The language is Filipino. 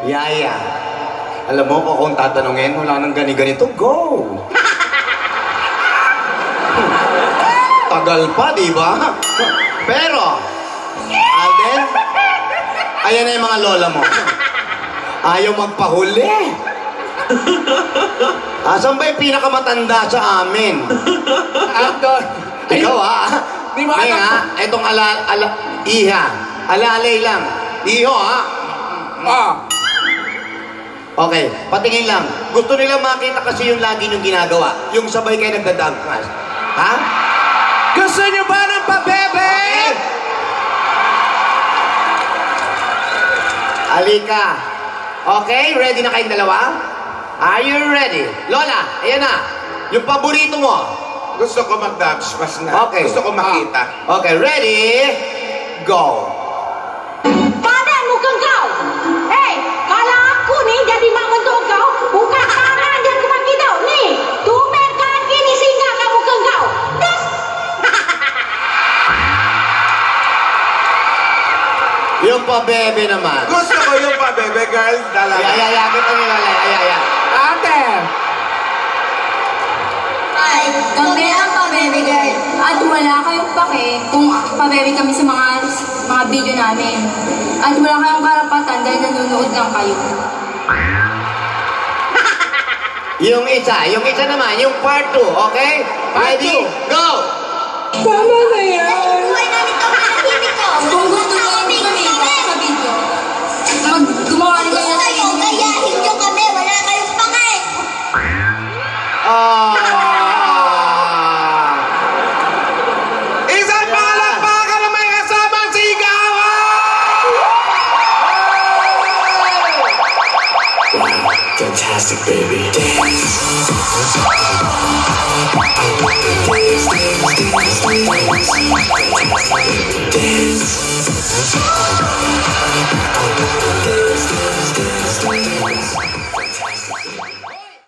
Yaya. Alam mo ko kung tatanungin, wala nang gani-ganito, go! Tagal pa, di ba? Pero, Alden, ayan na yung mga lola mo. Ayaw magpahuli. Asan ba yung pinakamatanda sa amin? Anton. Ikaw ha? Di ba Kaya, etong iha. Alalay lang. Iho ha? Ah. Okay, patingin lang. Gusto nila makita kasi yung lagi niyong ginagawa. Yung sabay kayo nagdadagkas. Ha? Gusto niyo ba ng pabebe? Okay. Alika. Okay, ready na kayong dalawa? Are you ready? Lola, ayan na. Yung paborito mo. Gusto ko mag-dance pass na. Okay. Gusto ko makita. Okay, ready? Go. Pada muka kau. Hei, kalau aku ni jadi mak mentua kau, bukan tangan dia aku bagi tau. Ni, tumben kaki ni singgah kat muka kau. Das. Yung pabebe naman. Gusto ko yung pa-bebe girl. Dalaga. Ay, kita nila. Ay. Ate. Ay, kami ang pabebe girl. At wala kayong pake kung pabebe kami sa mga video namin. At wala kayong karapatan dahil nanonood lang kayo. Yung isa naman, yung part 2, okay? Ready? Go! Tama na yan. Buhay namin to, manahimik ko. Kung gusto nyo yung kumikat sa video, gumawa rin kayo Gusto sa nyo, gayahin nyo kami. Wala kayong pangay. Isang palakpakan na may kasamang sigawan! Fantastic, baby. Dance.